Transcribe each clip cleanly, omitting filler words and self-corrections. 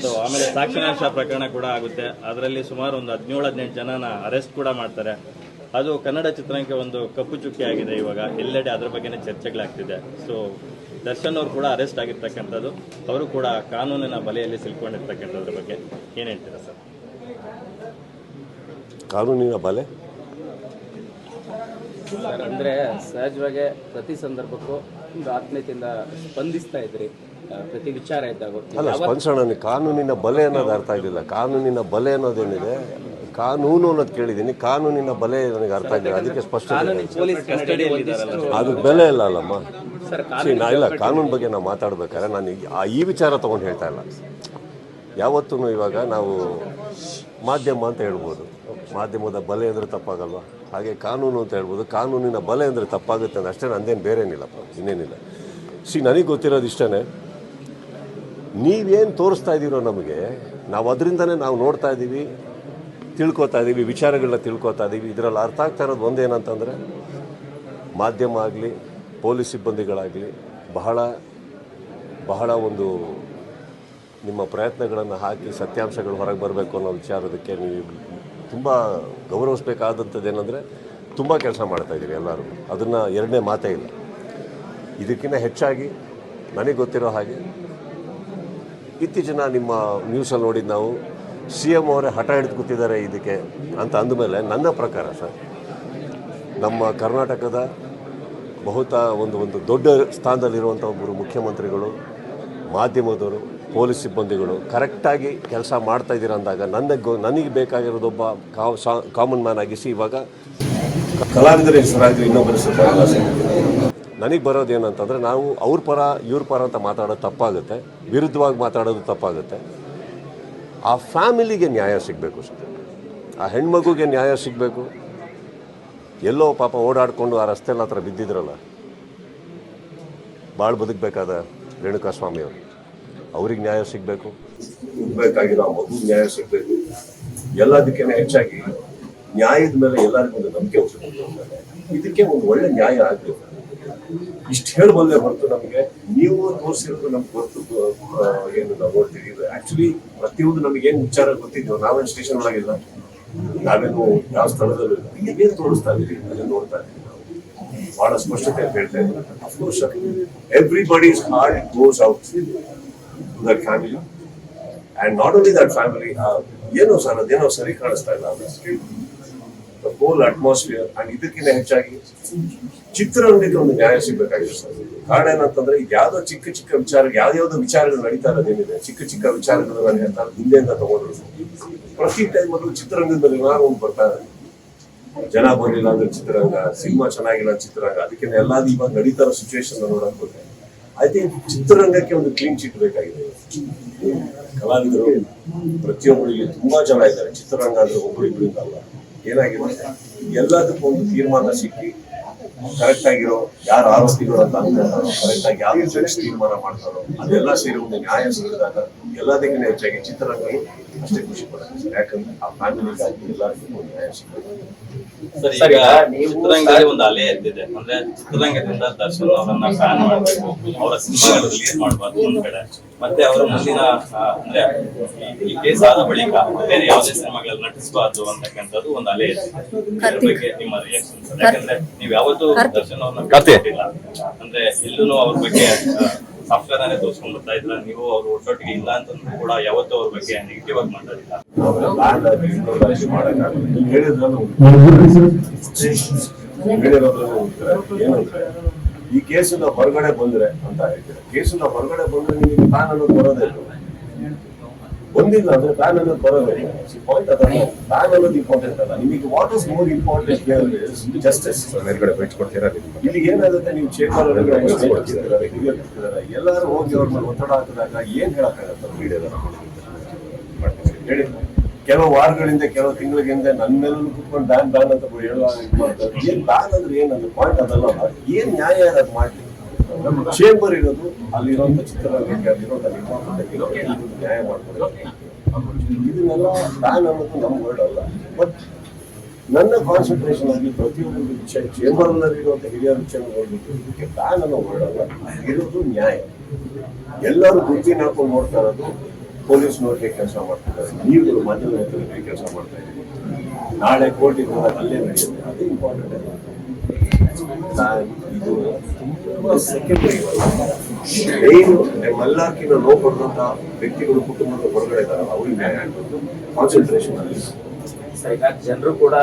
So ಆಮೇಲೆ ಸಾಕ್ಷಿನಾಂಶ ಪ್ರಕರಣ ಕೂಡ ಆಗುತ್ತೆ. ಅದರಲ್ಲಿ ಸುಮಾರು ಒಂದು 17-18 ಜನನ ಅರೆಸ್ಟ್ ಕೂಡ ಮಾಡ್ತಾರೆ. ಅದು ಕನ್ನಡ ಚಿತ್ರರಂಗಕ್ಕೆ ಒಂದು ಕಪ್ಪು ಚುಕ್ಕಿ ಆಗಿದೆ. ಇವಾಗ ಎಲ್ಲೆಡೆ ಅದ್ರ ಬಗ್ಗೆನೇ ಚರ್ಚೆಗಳಾಗ್ತಿದೆ. ಸೊ ದರ್ಶನ್ ಅವರು ಕೂಡ ಅರೆಸ್ಟ್ ಆಗಿರ್ತಕ್ಕಂಥದ್ದು, ಅವರು ಕೂಡ ಕಾನೂನಿನ ಬಲೆಯಲ್ಲಿ ಸಿಲ್ಕೊಂಡಿರ್ತಕ್ಕಂಥದ್ರ ಬಗ್ಗೆ ಏನು ಹೇಳ್ತೀರಾ ಸರ್? ಕಾನೂನಿನ ಬಲೆ ಸರ್, ಅಂದರೆ ಸಹಜವಾಗಿ ಪ್ರತಿ ಸಂದರ್ಭಕ್ಕೂ ಒಂದು ಆತ್ಮೀಯತೆಯಿಂದ ಸ್ಪಂದಿಸ್ತಾ ಇದ್ರಿ ಪ್ರತಿ ವಿಚಾರ ಇದ್ದಾಗ. ಅಲ್ಲ, ಸ್ಪಂದಿಸೋಣ. ಕಾನೂನಿನ ಬಲೆ ಅನ್ನೋದು ಅರ್ಥ ಆಗಿಲ್ಲ. ಕಾನೂನಿನ ಬಲೆ ಅನ್ನೋದೇನಿದೆ, ಕಾನೂನು ಅನ್ನೋದು ಕೇಳಿದ್ದೀನಿ, ಕಾನೂನಿನ ಬಲೆ ನನಗೆ ಅರ್ಥ ಆಗಿಲ್ಲ. ಅದಕ್ಕೆ ಸ್ಪಷ್ಟ ಅದು ಬೆಲೆ ಇಲ್ಲ ಅಲ್ಲಮ್ಮ. ಇಲ್ಲ, ಕಾನೂನು ಬಗ್ಗೆ ನಾವು ಮಾತಾಡ್ಬೇಕಾದ್ರೆ ನಾನು ಈ ವಿಚಾರ ತೊಗೊಂಡು ಹೇಳ್ತಾ ಇಲ್ಲ. ಯಾವತ್ತೂ ಇವಾಗ ನಾವು ಮಾಧ್ಯಮ ಅಂತ ಹೇಳ್ಬೋದು, ಮಾಧ್ಯಮದ ಬಲೆ ಅಂದರೆ ತಪ್ಪಾಗಲ್ವ? ಹಾಗೆ ಕಾನೂನು ಅಂತ ಹೇಳ್ಬೋದು, ಕಾನೂನಿನ ಬಲೆ ಅಂದರೆ ತಪ್ಪಾಗುತ್ತೆ ಅಂತ ಅಷ್ಟೇ. ನಂದೇನು ಬೇರೇನಿಲ್ಲಪ್ಪ, ಇನ್ನೇನಿಲ್ಲ. ನನಗೆ ಗೊತ್ತಿರೋದು ಇಷ್ಟೇ, ನೀವೇನು ತೋರಿಸ್ತಾ ಇದ್ದೀರೋ ನಮಗೆ, ನಾವು ಅದರಿಂದನೇ ನಾವು ನೋಡ್ತಾ ಇದ್ದೀವಿ, ತಿಳ್ಕೊತಾ ಇದ್ದೀವಿ, ವಿಚಾರಗಳನ್ನ ತಿಳ್ಕೊತಾ ಇದ್ದೀವಿ. ಇದರಲ್ಲಿ ಅರ್ಥ ಆಗ್ತಾ ಇರೋದು ಒಂದೇನಂತಂದರೆ, ಮಾಧ್ಯಮ ಆಗಲಿ ಪೊಲೀಸ್ ಸಿಬ್ಬಂದಿಗಳಾಗಲಿ ಬಹಳ ಬಹಳ ಒಂದು ನಿಮ್ಮ ಪ್ರಯತ್ನಗಳನ್ನು ಹಾಕಿ ಸತ್ಯಾಂಶಗಳು ಹೊರಗೆ ಬರಬೇಕು ಅನ್ನೋ ವಿಚಾರದಕ್ಕೆ ನೀವು ತುಂಬ ಗೌರವಿಸಬೇಕಾದಂಥದ್ದು ಏನಂದರೆ, ತುಂಬ ಕೆಲಸ ಮಾಡ್ತಾಯಿದ್ದೀರಿ ಎಲ್ಲರೂ. ಅದನ್ನು ಎರಡನೇ ಮಾತೇ ಇಲ್ಲ. ಇದಕ್ಕಿಂತ ಹೆಚ್ಚಾಗಿ ನನಗೆ ಗೊತ್ತಿರೋ ಹಾಗೆ ಇತ್ತೀಚಿನ ನಿಮ್ಮ ನ್ಯೂಸಲ್ಲಿ ನೋಡಿದ್ದು ನಾವು CM ಅವರೇ ಹಠ ಹಿಡಿದು ಕೂತಿದ್ದಾರೆ ಇದಕ್ಕೆ ಅಂತ ಅಂದಮೇಲೆ, ನನ್ನ ಪ್ರಕಾರ ಸರ್, ನಮ್ಮ ಕರ್ನಾಟಕದ ಒಂದು ದೊಡ್ಡ ಸ್ಥಾನದಲ್ಲಿರುವಂಥ ಒಬ್ಬರು ಮುಖ್ಯಮಂತ್ರಿಗಳು, ಮಾಧ್ಯಮದವರು, ಪೊಲೀಸ್ ಸಿಬ್ಬಂದಿಗಳು ಕರೆಕ್ಟಾಗಿ ಕೆಲಸ ಮಾಡ್ತಾಯಿದ್ದೀರ ಅಂದಾಗ ನನಗೆ ಬೇಕಾಗಿರೋದೊಬ್ಬ ಕಾಮನ್ ಮ್ಯಾನ್ ಆಗಿಸಿ ಇವಾಗ ಕಲಾವಿದರ ಹೆಸರಾಗಿ ಇನ್ನೊಬ್ಬರ ನನಗೆ ಬರೋದೇನಂತಂದರೆ, ನಾವು ಅವ್ರ ಪರ ಇವ್ರ ಪರ ಅಂತ ಮಾತಾಡೋದು ತಪ್ಪಾಗುತ್ತೆ, ವಿರುದ್ಧವಾಗಿ ಮಾತಾಡೋದು ತಪ್ಪಾಗುತ್ತೆ. ಆ ಫ್ಯಾಮಿಲಿಗೆ ನ್ಯಾಯ ಸಿಗಬೇಕು ಸರ್, ಆ ಹೆಣ್ಮಗುಗೆ ನ್ಯಾಯ ಸಿಗಬೇಕು. ಎಲ್ಲೋ ಪಾಪ ಓಡಾಡಿಕೊಂಡು ಆ ರಸ್ತೆಲ್ಲ ಹತ್ರ ಬಿದ್ದಿದ್ರಲ್ಲ, ಭಾಳ ಬದುಕಬೇಕಾದ ರೇಣುಕಾಸ್ವಾಮಿಯವರು, ಅವ್ರಿಗೆ ನ್ಯಾಯ ಸಿಗಬೇಕು. ಬೇಕಾಗಿರೋ ಆ ಮಗು ನ್ಯಾಯ ಸಿಗಬೇಕು. ಎಲ್ಲದಕ್ಕಿಂತ ಹೆಚ್ಚಾಗಿ ನ್ಯಾಯದ ಮೇಲೆ ಎಲ್ಲರಿಗೂ ಒಂದು ನಂಬಿಕೆ ಹುಟ್ಟಬೇಕು. ಇದಕ್ಕೆ ಒಂದು ಒಳ್ಳೆ ನ್ಯಾಯ ಆಗಬೇಕು. ಇಷ್ಟು ಹೇಳಬಲ್ಲೆ ಹೊರತು ನಮಗೆ ನೀವು ತೋರಿಸಿರೋದು ನಮ್ಗೆ ಗೊತ್ತು ಏನು ನಾವು ನೋಡ್ತೀವಿ. ಆಕ್ಚುಲಿ ಪ್ರತಿಯೊಂದು ನಮಗೇನು ವಿಚಾರ ಗೊತ್ತಿದ್ವು, ನಾವೇನು ಸ್ಟೇಷನ್ ಒಳಗಿಲ್ಲ, ನಾವೇನು ಯಾವ ಸ್ಥಳದಲ್ಲೂ ಇಲ್ಲ, ನೀವೇನು ತೋರಿಸ್ತಾ ಇದ್ದೀವಿ ಅದನ್ನು ನೋಡ್ತಾ ಇದ್ದೀವಿ. ನಾವು ಬಹಳ ಸ್ಪಷ್ಟತೆ ಅಂತ ಹೇಳ್ತಾ ಇದ್ದೀವಿ. Of course everybody's heart goes out to that family, and not only that family. ಏನೋ ಸರ್ ಅದೇನೋ ಸರಿ ಕಾಣಿಸ್ತಾ ಇಲ್ಲ ದ ಹೋಲ್ ಅಟ್ಮಾಸ್ಫಿಯರ್. ಆ್ಯಂಡ್ ಇದಕ್ಕಿಂತ ಹೆಚ್ಚಾಗಿ ಚಿತ್ರರಂಗಕ್ಕೆ ಒಂದು ನ್ಯಾಯ ಸಿಗಬೇಕಾಗಿದೆ ಸರ್. ಕಾರಣ ಏನಂತಂದ್ರೆ, ಈಗ ಯಾವುದೋ ಚಿಕ್ಕ ಚಿಕ್ಕ ವಿಚಾರ, ಯಾವ್ಯಾವ್ದೋ ವಿಚಾರಗಳು ನಡೀತಾ ಇರೋದೇನಿದೆ, ಚಿಕ್ಕ ಚಿಕ್ಕ ವಿಚಾರಗಳು ನಾನು ಹೇಳ್ತಾರೆ ಹಿಂದೆಯಿಂದ ತಗೊಂಡ್ರು. ಪ್ರತಿ ಟೈಮಲ್ಲೂ ಚಿತ್ರರಂಗದ ಮೇಲೆ ಏನಾದ್ರು ಒಂದು ಬರ್ತಾ ಇದೆ. ಜನ ಬರಲಿಲ್ಲ ಅಂದ್ರೆ ಚಿತ್ರರಂಗ, ಸಿನಿಮಾ ಚೆನ್ನಾಗಿಲ್ಲ ಚಿತ್ರರಂಗ, ಅದಕ್ಕಿಂತ ಎಲ್ಲಾದ್ರೂ ಇವಾಗ ನಡೀತಾ ಇರೋ ಸಿಚುವೇಶನ್ ನೋಡಕ್ ಹೋದ್ರೆ ಐ ಥಿಂಕ್ ಚಿತ್ರರಂಗಕ್ಕೆ ಒಂದು ಕ್ಲೀನ್ ಚಿಟ್ ಬೇಕಾಗಿದೆ. ಕಲಾವಿದರು ಪ್ರತಿಯೊಬ್ಬರಿಗೆ ತುಂಬಾ ಜನ ಇದ್ದಾರೆ. ಚಿತ್ರರಂಗ ಅಂದ್ರೆ ಒಬ್ಬರು ಇಬ್ಬರಿಂದ ಅಲ್ಲ. ಏನಾಗಿದೆ, ಎಲ್ಲದಕ್ಕೂ ಒಂದು ತೀರ್ಮಾನ ಸಿಕ್ಕಿ ಕರೆಕ್ಟ್ ಆಗಿರೋ ಯಾರು ಆರೋಪಿಗಳು ಅಂತ ಅನ್ಕೊಂತಾರೋ, ಕರೆಕ್ಟ್ ಆಗಿ ಯಾವ ಜಡ್ಜ್ ತೀರ್ಮಾನ ಮಾಡ್ತಾರೋ, ಅದೆಲ್ಲ ಸೇರಿ ಒಂದು ನ್ಯಾಯ ಸಿಗಿದಾಗ ಎಲ್ಲದಕ್ಕಿಂತ ಹೆಚ್ಚಾಗಿ ಚಿತ್ರರಂಗಗಳು ಅಷ್ಟೇ ಖುಷಿ ಪಡುತ್ತೆ. ಯಾಕಂದ್ರೆ ಆ ಫ್ಯಾಮಿಲಿಗಾಗಿ ಎಲ್ಲರಿಗೂ ಒಂದು ನ್ಯಾಯ ಸಿಗುತ್ತೆ. ಸರ್, ಈಗ ಚಿತ್ರರಂಗದಲ್ಲಿ ಒಂದು ಅಲೆ ಎದ್ದಿದೆ. ಅಂದ್ರೆ ಚಿತ್ರರಂಗದಿಂದ ದರ್ಶನ್ ಅವರನ್ನ ಬ್ಯಾನ್ ಮಾಡಬೇಕು, ಅವರ ಸಿನಿಮಾಗಳು ರಿಲೀಸ್ ಮಾಡಬಾರ್ದು ಒಂದ್ ಕಡೆ, ಮತ್ತೆ ಅವರ ಮುಂದಿನ ಅಂದ್ರೆ ಈ ಕೇಸ್ ಆದ ಬಳಿಕ ಬೇರೆ ಯಾವುದೇ ಸಿನಿಮಾಗಳಲ್ಲಿ ನಟಿಸಬಾರ್ದು ಅಂತಕ್ಕಂಥದ್ದು ಒಂದು ಅಲೆ ಇದೆ. ಇದ್ರ ಬಗ್ಗೆ ನಿಮ್ಮ ರಿಯಾಕ್ಷನ್ ಸರ್? ಯಾಕಂದ್ರೆ ನೀವು ಯಾವತ್ತೂ ದರ್ಶನ್ ಅವ್ರನ್ನ ಬಿಟ್ಟಿಲ್ಲ, ಅಂದ್ರೆ ಎಲ್ಲೂ ಅವ್ರ ಬಗ್ಗೆ ಸಾಫ್ಟ್ವೇರ್ ತೋರಿಸ್ಕೊಂಡ್ ಬರ್ತಾ ಇದ್ರ, ನೀವು ಅವ್ರ ಒಟ್ಟೊಟ್ಟಿಗೆ ಇಲ್ಲ ಅಂತಂದ್ರೂ ಕೂಡ ಯಾವತ್ತೂ ಅವ್ರ ಬಗ್ಗೆ ನೆಗೆಟಿವ್ ಆಗಿ ಮಾತಾಡಿಲ್ಲ. ಏನಂದ್ರೆ, ಈ ಕೇಸಿನ ಹೊರಗಡೆ ಬಂದ್ರೆ ಅಂತ ಹೇಳ್ತಾರೆ, ಕೇಸಿನ ಹೊರಗಡೆ ಬಂದ್ರೆ ನಿಮಗೆ ಪ್ಯಾನ್ ಅನ್ನೋದು ಬರೋದೇ ಇಲ್ಲ. ಬಂದಿಲ್ಲ ಅಂದ್ರೆ ಪ್ಯಾನ್ ಅನ್ನೋದು ಬರೋದೇ ಇಲ್ಲ. ಪಾಯಿಂಟ್ ಅದಲ್ಲ, ಪ್ಯಾನ್ ಅನ್ನೋದು ಇಂಪಾರ್ಟೆಂಟ್ ಅಲ್ಲ. ನಿಮಗೆ what is more important justice. ಮೇಲ್ಗಡೆ ಬೈಟ್ಕೊಡ್ತೀರಾ, ಇಲ್ಲಿ ಏನಾಗುತ್ತೆ, ನೀವು ಚೇಂಬರ್ ಎಲ್ಲರೂ ಹೋಗಿ ಅವ್ರ ಮೇಲೆ ಒತ್ತಡ ಹಾಕಿದಾಗ ಏನ್ ಹೇಳಕ್ಕಾಗತ್ತ ಮೀಡಿಯಾದ ಹೇಳಿ. ಕೆಲವು ವಾರಗಳಿಂದ, ಕೆಲವು ತಿಂಗಳಿಂದ ನನ್ನ ಮೇಲೂ ಕುತ್ಕೊಂಡು ಬ್ಯಾನ್ ಅಂತ ಹೇಳುವ ಏನ್ ಬ್ಯಾನ್ ಅಂದ್ರೆ ಏನಂದ್ರೆ ಪಾಯಿಂಟ್ ಅದಲ್ಲ. ಏನ್ ನ್ಯಾಯ ಅದು ಮಾಡ್ಲಿ. ನಮ್ಮ ಚೇಂಬರ್ ಇರೋದು ಅಲ್ಲಿರುವಂತ ಚಿತ್ರರಂಗಕ್ಕೆ, ಅಲ್ಲಿರುವಂತ ನಿರ್ಮಾಪಕರಿಗೆ ನ್ಯಾಯ ಮಾಡ್ಕೊಡೋದು. ಇದನ್ನೆಲ್ಲ ಬ್ಯಾನ್ ಅನ್ನೋದು ನಮ್ಮ ವರ್ಡ್ ಅಲ್ಲ. ಬಟ್ ನನ್ನ ಕಾನ್ಸಂಟ್ರೇಷನ್ ಆಗಿ ಪ್ರತಿಯೊಂದು ವಿಷಯ ಚೇಂಬರ್ ನಲ್ಲಿರುವಂತ ಹಿರಿಯ ವಿಷಯ ನೋಡ್ಬಿಟ್ಟು ಇದಕ್ಕೆ ಬ್ಯಾನ್ ಅನ್ನೋ ವರ್ಡ್ ಅಲ್ಲ, ಇರೋದು ನ್ಯಾಯ. ಎಲ್ಲರೂ ಬುದ್ಧಿ ಹಾಕೊಂಡು ನೋಡ್ತಾ ಇರೋದು ಪೊಲೀಸ್ನವ್ರಿಗೆ ಕೆಲಸ ಮಾಡ್ತಿದ್ದಾರೆ, ನೀವುಗಳು ಮಾಧ್ಯಮದಲ್ಲಿ ಕೆಲಸ ಮಾಡ್ತಾ ಇದ್ದೀವಿ. ನಾಳೆ ಕೋರ್ಟಿಗೆ ಹೋದಾಗ ಅಲ್ಲೇ ನಡೆಯುತ್ತೆ, ಅದು ಇಂಪಾರ್ಟೆಂಟ್. ಇದು ತುಂಬಾ ಸೆಕೆಂಡರಿ. ಮೇನ್ ನಮ್ಮೆಲ್ಲಕ್ಕಿಂತ ನೋವು ಪಡೆದಂತ ವ್ಯಕ್ತಿಗಳು ಕುಟುಂಬದ ಹೊರಗಡೆ ಇದ್ದಾರಲ್ಲ, ಅವ್ರಿಗೆ ನ್ಯಾಯ ಆಗಬೇಕು. ಕಾನ್ಸಂಟ್ರೇಷನ್ ಅಲ್ಲಿ ಸರ್, ಈಗ ಜನರು ಕೂಡ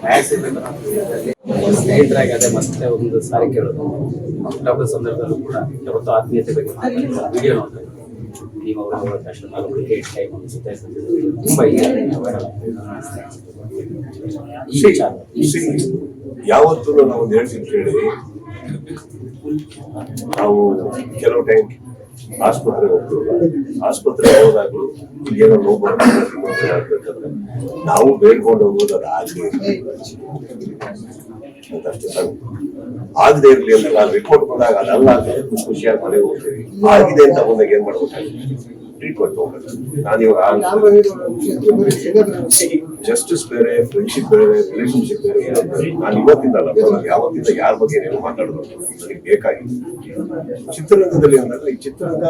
ನ್ಯಾಯ ಸಿಗಬೇಕು ಸ್ನೇಹಿತರಾಗಿ ಅದೇ ಮತ್ತೆ ಒಂದು ಸಾರಿ ಕೇಳೋದು. ಹುಟ್ಟಹಬ್ಬದ ಸಂದರ್ಭದಲ್ಲೂ ಕೂಡ ಯಾವತ್ತೂ ಆತ್ಮೀಯತೆ ಬಗ್ಗೆ ವಿಡಿಯೋ ನೋಡ್ತಾ ಇದ್ದೀವಿ. ನೀವು ಅವರ ತಕ್ಷಣ ಕ್ರಿಕೆಟ್ ಟೈಮ್ ಅನಿಸುತ್ತೆ ತುಂಬಾ ಯಾವತ್ತೂ ನಾವು ಒಂದು ಹೇಳ್ತೀನಿ ಕೇಳಿ, ನಾವು ಕೆಲವು ಟೈಮ್ ಆಸ್ಪತ್ರೆಗೆ ಹೋಗ್ತೀವಲ್ಲ, ಆಸ್ಪತ್ರೆಗೆ ಹೋದಾಗಲೂ ಏನೋ ನೋವು ಆಗ್ಬೇಕಂದ್ರೆ ನಾವು ಬೇಡ್ಕೊಂಡು ಹೋಗೋದು ಅದು ಆಗದೆ ಅಷ್ಟೇ ಸಣ್ಣ ಆಗದೆ ಇರ್ಲಿ ಅಂತ ನಾನು ರಿಪೋರ್ಟ್ ಬಂದಾಗ ಅದಲ್ಲ ಖುಷಿ ಖುಷಿಯಾಗಿ ಮನೆಗೆ ಹೋಗ್ತೀವಿ. ಆಗಿದೆ ಅಂತ ಬಂದಾಗ ಏನ್ ಮಾಡ್ಬೇಕಾಗುತ್ತೆ, ಟ್ರೀಟ್ಮೆಂಟ್ ಹೋಗ್ಬೇಕು. ನಾನಿವಾಗ ಜಸ್ಟಿಸ್ ಬೇರೆ, ಫ್ರೆಂಡ್ಶಿಪ್ ಬೇರೆ, ರಿಲೇಶನ್ಶಿಪ್ ಬೇರೆ. ನಾನು ಇವತ್ತಿಂದ ಅಲ್ಲ, ಯಾವತ್ತಿಂದ ಯಾರ ಬಗ್ಗೆ ನೀವು ಮಾತಾಡೋದು ನನಗೆ ಬೇಕಾಗಿತ್ತು. ಚಿತ್ರರಂಗದಲ್ಲಿ ಅಂದಾಗ ಈ ಚಿತ್ರರಂಗ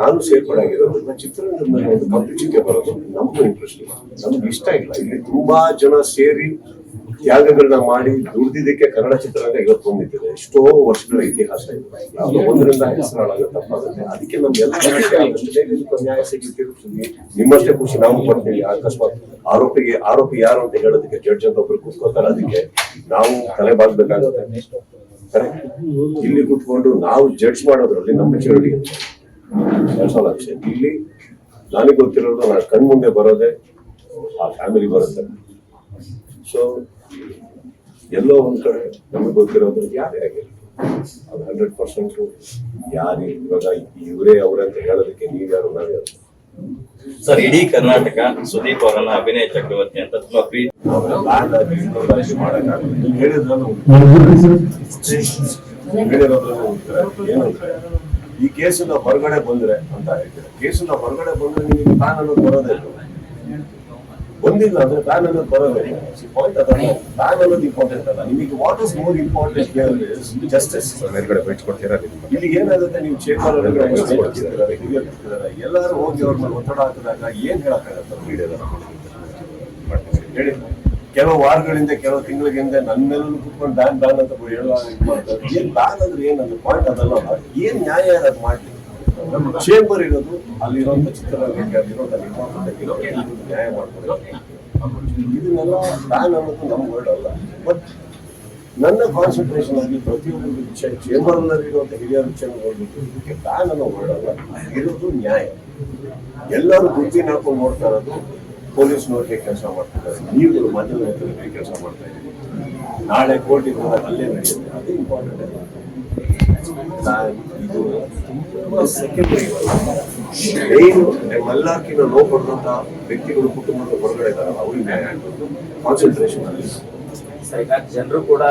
ನಾನು ಸೇರ್ಪಡಾಗಿರೋದ್ರಿಂದ ಚಿತ್ರರಂಗದ ಮೇಲೆ ಒಂದು ಕಂಪಿಚಿಕೆ ಬರೋದು ನಮಗೂ ಇಂಟ್ರೆಸ್ಟ್ ಇಲ್ಲ, ನಮ್ಗೆ ಇಷ್ಟ ಇಲ್ಲ. ಇಲ್ಲಿ ತುಂಬಾ ಜನ ಸೇರಿ ತ್ಯಾಗಗಳನ್ನ ಮಾಡಿ ದುಡ್ದಿದ್ದಕ್ಕೆ ಕನ್ನಡ ಚಿತ್ರರಂಗ ಇವತ್ತು ಬಂದಿದೆ. ಎಷ್ಟೋ ವರ್ಷಗಳ ಇತಿಹಾಸ ಇದೆ, ಯಾವುದೋ ಒಂದರಿಂದ ಹೆಸರಾಳಾಗ ತಪ್ಪಾಗುತ್ತೆ. ಅದಕ್ಕೆ ನಮ್ಗೆಲ್ಲ ನ್ಯಾಯ ಸಿಗುತ್ತೆ. ನಿಮ್ಮಷ್ಟೇ ಖುಷಿ ನಾವು ಪಡ್ತೀವಿ. ಅಕಸ್ಮಾತ್ ಆರೋಪಿ ಯಾರು ಅಂತ ಹೇಳೋದಕ್ಕೆ ಜಡ್ಜ್ ಅಂತ ಒಬ್ರು ಕೂತ್ಕೋತಾರೆ, ಅದಕ್ಕೆ ನಾವು ತಲೆ ಬಾಗ್ಬೇಕಾಗುತ್ತೆ. ಕರೆಕ್ಟ್. ಇಲ್ಲಿ ಕೂತ್ಕೊಂಡು ನಾವು ಜಡ್ಜ್ ಮಾಡೋದ್ರಲ್ಲಿ ನಮ್ಮ ಮೆಚುರಿಟಿ ಲಕ್ಷ. ಇಲ್ಲಿ ನನಗೆ ಗೊತ್ತಿರೋದು, ನಾನು ಕಣ್ಮುಂದೆ ಬರೋದೇ ಆ ಫ್ಯಾಮಿಲಿ ಬರುತ್ತೆ. ಸೊ ಎಲ್ಲೋ ಒಂದ್ ಕಡೆ ನಮಗೆ ಗೊತ್ತಿರೋದು ಯಾರೇ ಆಗಿಲ್ಲ, ಅದು 100% ಯಾರು ಇವಾಗ ಇವರೇ ಅವರಂತ ಹೇಳೋದಕ್ಕೆ ನೀವ್ಯಾರು ನಾವೇ. ಸರ್, ಇಡೀ ಕರ್ನಾಟಕ ಸುದೀಪ್ ಅವರನ್ನ ಅಭಿನಯ ಚಕ್ರವರ್ತಿ ಅಂತ ತುಂಬಾ ಪ್ರೀತಿ ಏನಂದ್ರೆ ಈ ಕೇಸನ್ನ ಹೊರಗಡೆ ಬಂದ್ರೆ ಅಂತ ಹೇಳ್ತಾರೆ. ಕೇಸನ್ನ ಹೊರಗಡೆ ಬಂದ್ರೆ ನಿಮಗೆ ಪ್ಲಾನ್ ಅನ್ನೋದು ಬರೋದೇ ಇಲ್ಲ. ಬಂದಿಲ್ಲ ಅಂದ್ರೆ ಪ್ಲಾನ್ ಅನ್ನೋದು ಬರೋದೇ ಇಲ್ಲ. ಪಾಯಿಂಟ್ ಅದಲ್ಲ, ಪ್ಲಾನ್ ಅನ್ನೋದು ಇಂಪಾರ್ಟೆಂಟ್ ಅಲ್ಲ. ನಿಮಗೆ what is more important justice. ಮೇಲ್ಗಡೆ ಬೈಟ್ಕೊಡ್ತೀರಾ? ಇಲ್ಲಿ ಏನಾಗುತ್ತೆ, ನೀವು ಚೇಂಬರ್ ಎಲ್ಲರೂ ಹೋಗಿ ಅವ್ರ ಮೇಲೆ ಒತ್ತಡ ಹಾಕಿದಾಗ ಏನ್ ಹೇಳಕ್ಕಾಗತ್ತ ಮೀಡಿಯಾದಲ್ಲಿ ಹೇಳಿ. ಕೆಲವು ವಾರಗಳಿಂದ, ಕೆಲವು ತಿಂಗಳಿಂದ ನನ್ನ ಮೇಲೂ ಕುತ್ಕೊಂಡು ಬ್ಯಾನ್ ಅಂತ ಮಾಡ್ತಾರೆ. ಏನ್ ಬ್ಯಾನ್ ಅಂದ್ರೆ ಏನಂದ್ರೆ ಪಾಯಿಂಟ್ ಅದಲ್ಲ. ಏನ್ ನ್ಯಾಯ ಅದು ಮಾಡ್ಲಿ. ಚೇಂಬರ್ ಇರೋದು ಅಲ್ಲಿರುವಂತ ಚಿತ್ರರಂಗಕ್ಕೆ, ಅಲ್ಲಿರೋದು ನ್ಯಾಯ ಮಾಡ್ಕೊಡೋದು. ಇದನ್ನೆಲ್ಲ ಬ್ಯಾನ್ ಅನ್ನೋದು ನಮ್ ವರ್ಡ್ ಅಲ್ಲ. ಬಟ್ ನನ್ನ ಕಾನ್ಸಂಟ್ರೇಷನ್ ಆಗಿ ಪ್ರತಿಯೊಂದು ಚೇಂಬರ್ ನಲ್ಲಿರುವಂತ ಹಿರಿಯ ವಿಷಯನ ನೋಡ್ಬೇಕು. ಇದಕ್ಕೆ ಬ್ಯಾನ್ ಅನ್ನೋ ವರ್ಡ್ ಅಲ್ಲ, ಇರೋದು ನ್ಯಾಯ. ಎಲ್ಲರೂ ದುಡ್ಡಿನ ಹಾಕೊಂಡು ನೋಡ್ತಾ ಇರೋದು ಪೊಲೀಸ್ನವ್ರಿಗೆ ಕೆಲಸ ಮಾಡ್ತಿದ್ದಾರೆ, ನೀವುಗಳು ಮಾಧ್ಯಮದಲ್ಲಿ ಕೆಲಸ ಮಾಡ್ತಾ ಇದ್ದೀವಿ. ನಾಳೆ ಕೋರ್ಟಿಗೆ ಹೋದಾಗ ಅಲ್ಲೇ ನಡೆಯುತ್ತೆ, ಅದು ಇಂಪಾರ್ಟೆಂಟ್. ಇದು ತುಂಬಾ ಸೆಕೆಂಡರಿ. ಮೇನ್ ನಮ್ಮೆಲ್ಲಕ್ಕಿಂತ ನೋವು ಪಡೆದಂತ ವ್ಯಕ್ತಿಗಳು ಕುಟುಂಬದ ಹೊರಗಡೆ ಇದ್ದಾರಲ್ಲ, ಅವ್ರಿಗೆ ನ್ಯಾಯ ಆಗಬೇಕು. ಕಾನ್ಸಂಟ್ರೇಷನ್ ಅಲ್ಲಿ ಜನರು ಕೂಡ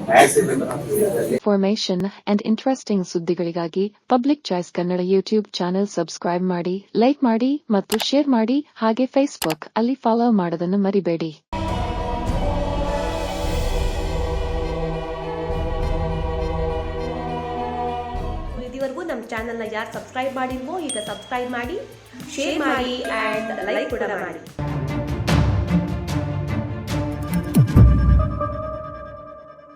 ನ್ಯಾಯ ಸಿಗಬೇಕು. ಇನ್ಫಾರ್ಮೇಷನ್ ಅಂಡ್ ಇಂಟ್ರೆಸ್ಟಿಂಗ್ ಸುದ್ದಿಗಳಿಗಾಗಿ public choice Kannada YouTube channel subscribe ಮಾಡಿ, ಲೈಕ್ ಮಾಡಿ ಮತ್ತು ಶೇರ್ ಮಾಡಿ. ಹಾಗೆ ಫೇಸ್ಬುಕ್ ಅಲ್ಲಿ ಫಾಲೋ ಮಾಡೋದನ್ನು ಮರಿಬೇಡಿ. ಇದುವರೆಗೂ ನಮ್ಮ ಚಾನೆಲ್ನ ಯಾರು ಸಬ್ಸ್ಕ್ರೈಬ್ ಮಾಡಿಲ್ವೋ ಈಗ ಸಬ್ಸ್ಕ್ರೈಬ್ ಮಾಡಿ, ಶೇರ್ ಮಾಡಿ ಆ್ಯಂಡ್ ಲೈಕ್ ಕೂಡ ಮಾಡಿ.